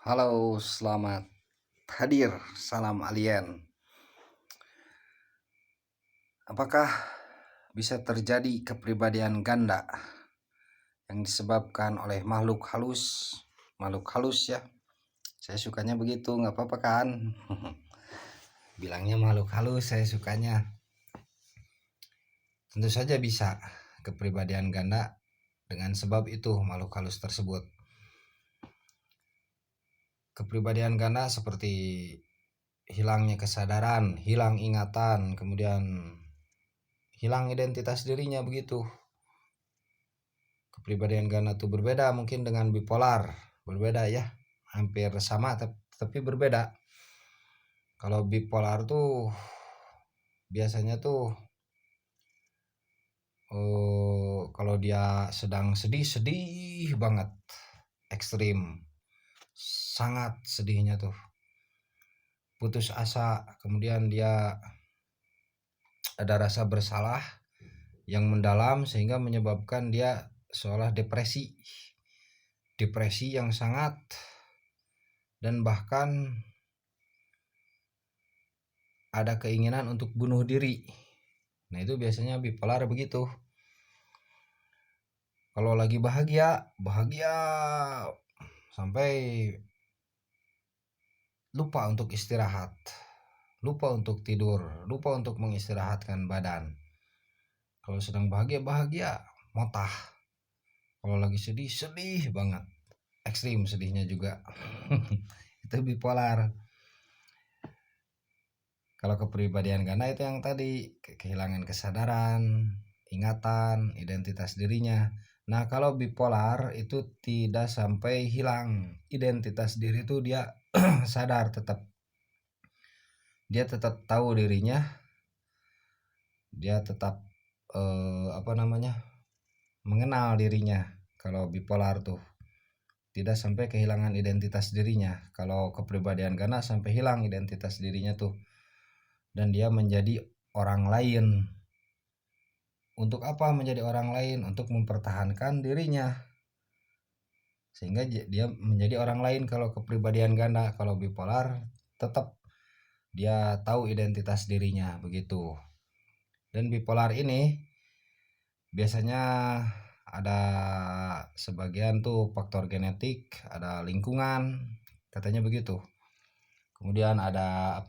Halo, selamat hadir. Salam alien. Apakah bisa terjadi kepribadian ganda yang disebabkan oleh makhluk halus? Makhluk halus ya. Saya sukanya begitu, nggak apa-apa kan? Bilangnya makhluk halus, saya sukanya. Tentu saja bisa kepribadian ganda dengan sebab itu makhluk halus tersebut. Kepribadian ganda seperti hilangnya kesadaran, hilang ingatan, kemudian hilang identitas dirinya begitu. Kepribadian ganda itu berbeda mungkin dengan bipolar, berbeda ya, hampir sama tapi berbeda. Kalau bipolar tuh biasanya tuh kalau dia sedang sedih banget, ekstrim, sangat sedihnya tuh, putus asa, kemudian dia ada rasa bersalah yang mendalam sehingga menyebabkan dia seolah depresi yang sangat, dan bahkan ada keinginan untuk bunuh diri. Nah itu biasanya bipolar begitu. Kalau lagi bahagia sampai lupa untuk istirahat, lupa untuk tidur, lupa untuk mengistirahatkan badan. Kalau sedang bahagia motah. Kalau lagi sedih banget, ekstrim sedihnya juga. Itu bipolar. Kalau kepribadian ganda itu yang tadi, kehilangan kesadaran, ingatan, identitas dirinya. Nah kalau bipolar itu tidak sampai hilang identitas diri, itu dia sadar, dia tetap tahu dirinya, dia tetap mengenal dirinya. Kalau bipolar tuh tidak sampai kehilangan identitas dirinya. Kalau kepribadian ganda sampai hilang identitas dirinya tuh, dan dia menjadi orang lain. Untuk apa menjadi orang lain? Untuk mempertahankan dirinya, sehingga dia menjadi orang lain. Kalau kepribadian ganda, kalau bipolar tetap dia tahu identitas dirinya begitu. Dan bipolar ini biasanya ada sebagian tuh faktor genetik, ada lingkungan, katanya begitu. Kemudian ada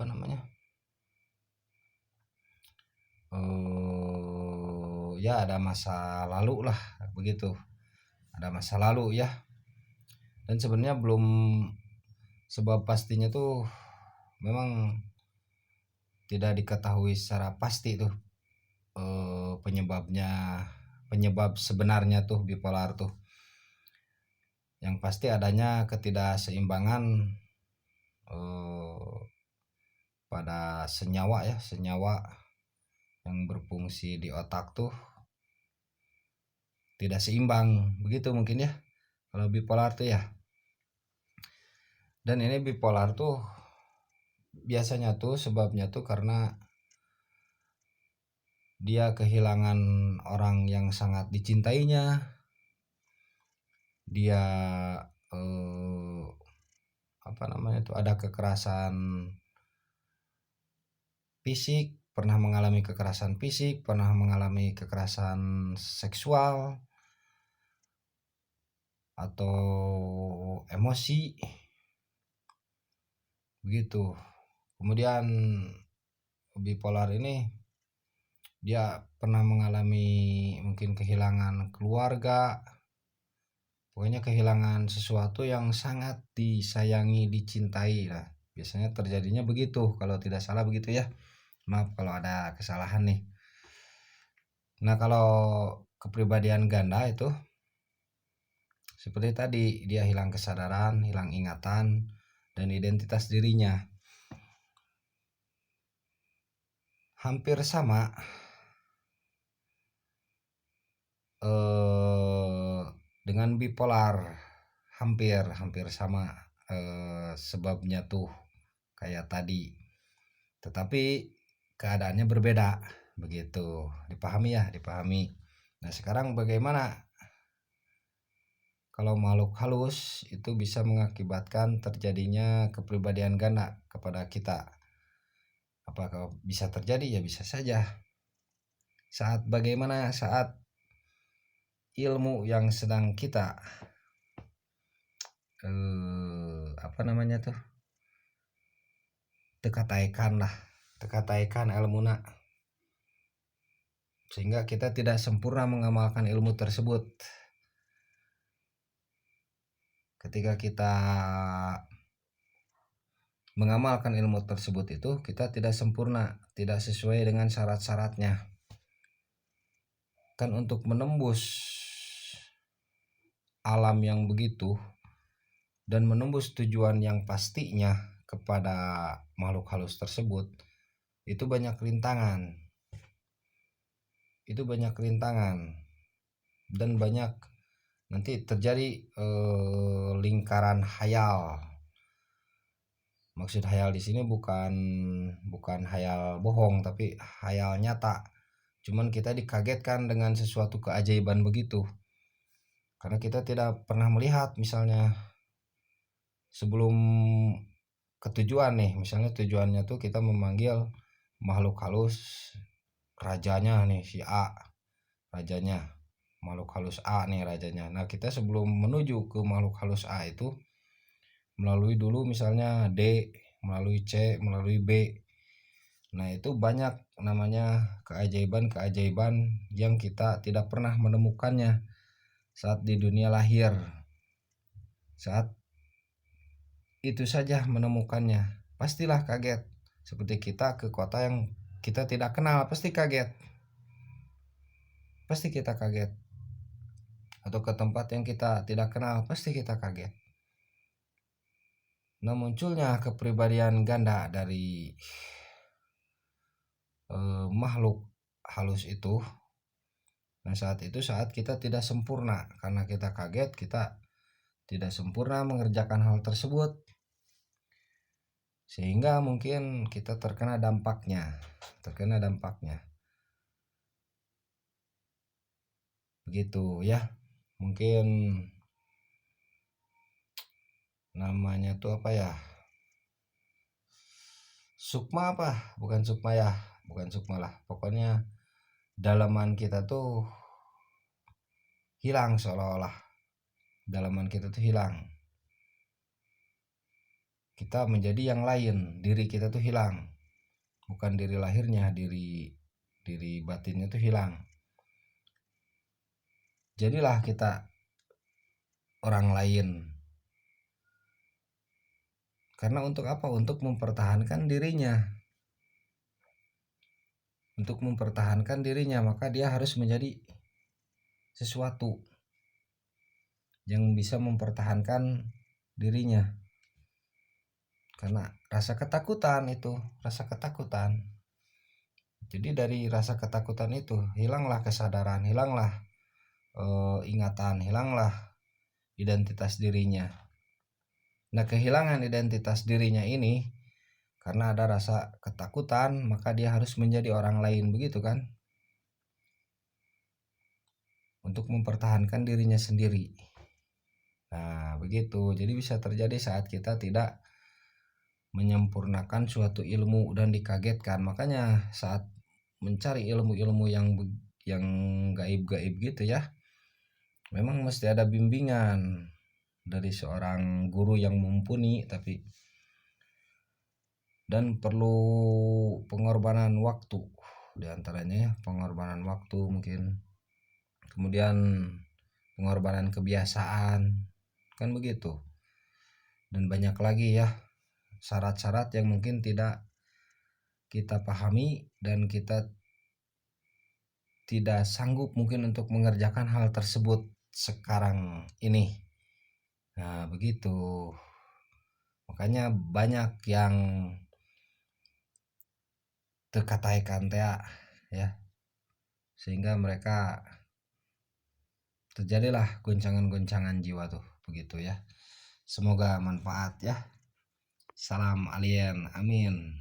ya ada masa lalu lah begitu, ada masa lalu ya. Dan sebenarnya belum, sebab pastinya tuh memang tidak diketahui secara pasti tuh penyebab sebenarnya tuh bipolar tuh. Yang pasti adanya ketidakseimbangan pada senyawa yang berfungsi di otak tuh tidak seimbang begitu mungkin ya kalau bipolar tuh ya. Dan ini bipolar tuh biasanya tuh sebabnya tuh karena dia kehilangan orang yang sangat dicintainya, dia ada kekerasan fisik, pernah mengalami kekerasan fisik, pernah mengalami kekerasan seksual atau emosi begitu. Kemudian bipolar ini dia pernah mengalami mungkin kehilangan keluarga, pokoknya kehilangan sesuatu yang sangat disayangi, dicintai lah. Biasanya terjadinya begitu kalau tidak salah begitu ya. Maaf kalau ada kesalahan nih. Nah kalau kepribadian ganda itu seperti tadi, dia hilang kesadaran, hilang ingatan, dan identitas dirinya. Hampir sama dengan bipolar, hampir sama sebabnya tuh kayak tadi, tetapi keadaannya berbeda begitu. Dipahami ya, dipahami. Nah sekarang bagaimana kalau makhluk halus itu bisa mengakibatkan terjadinya kepribadian ganda kepada kita. Apakah bisa terjadi? Ya bisa saja. Bagaimana saat ilmu yang sedang kita apa namanya tuh, tekataikan ilmuna, sehingga kita tidak sempurna mengamalkan ilmu tersebut. Ketika kita mengamalkan ilmu tersebut itu kita tidak sempurna, tidak sesuai dengan syarat-syaratnya. Kan untuk menembus alam yang begitu dan menembus tujuan yang pastinya kepada makhluk halus tersebut, itu banyak rintangan. Dan banyak nanti terjadi lingkaran hayal. Maksud hayal di sini bukan hayal bohong, tapi hayal nyata. Cuman kita dikagetkan dengan sesuatu keajaiban begitu. Karena kita tidak pernah melihat, misalnya sebelum ketujuan nih, misalnya tujuannya tuh kita memanggil makhluk halus, rajanya nih si A, rajanya makhluk halus A nih rajanya. Nah kita sebelum menuju ke makhluk halus A itu melalui dulu misalnya D, melalui C, melalui B. Nah itu banyak namanya keajaiban yang kita tidak pernah menemukannya saat di dunia lahir. Saat itu saja menemukannya, pastilah kaget. Seperti kita ke kota yang kita tidak kenal, pasti kaget. Atau ke tempat yang kita tidak kenal, pasti kita kaget. Nah munculnya kepribadian ganda dari makhluk halus itu. Nah saat kita tidak sempurna, karena kita kaget, kita tidak sempurna mengerjakan hal tersebut, sehingga mungkin kita terkena dampaknya. Begitu ya. Mungkin namanya tuh apa ya, sukma apa, bukan sukma lah, pokoknya dalaman kita tuh hilang, seolah-olah dalaman kita tuh hilang, kita menjadi yang lain, diri kita tuh hilang, bukan diri lahirnya, diri batinnya tuh hilang. Jadilah kita orang lain. Karena untuk apa? Untuk mempertahankan dirinya. Maka dia harus menjadi sesuatu yang bisa mempertahankan dirinya. Karena rasa ketakutan. Jadi dari rasa ketakutan itu hilanglah kesadaran, hilanglah ingatan, hilanglah identitas dirinya. Nah kehilangan identitas dirinya ini karena ada rasa ketakutan, maka dia harus menjadi orang lain, begitu kan? Untuk mempertahankan dirinya sendiri. Nah begitu, jadi bisa terjadi saat kita tidak menyempurnakan suatu ilmu dan dikagetkan. Makanya saat mencari ilmu-ilmu yang gaib-gaib gitu ya, memang mesti ada bimbingan dari seorang guru yang mumpuni, dan perlu pengorbanan waktu, diantaranya pengorbanan waktu mungkin, kemudian pengorbanan kebiasaan, kan begitu, dan banyak lagi ya syarat-syarat yang mungkin tidak kita pahami dan kita tidak sanggup mungkin untuk mengerjakan hal tersebut sekarang ini. Nah begitu, makanya banyak yang terkataikan ya, sehingga mereka terjadilah goncangan-goncangan jiwa tuh, begitu ya. Semoga manfaat ya. Salam alien, amin.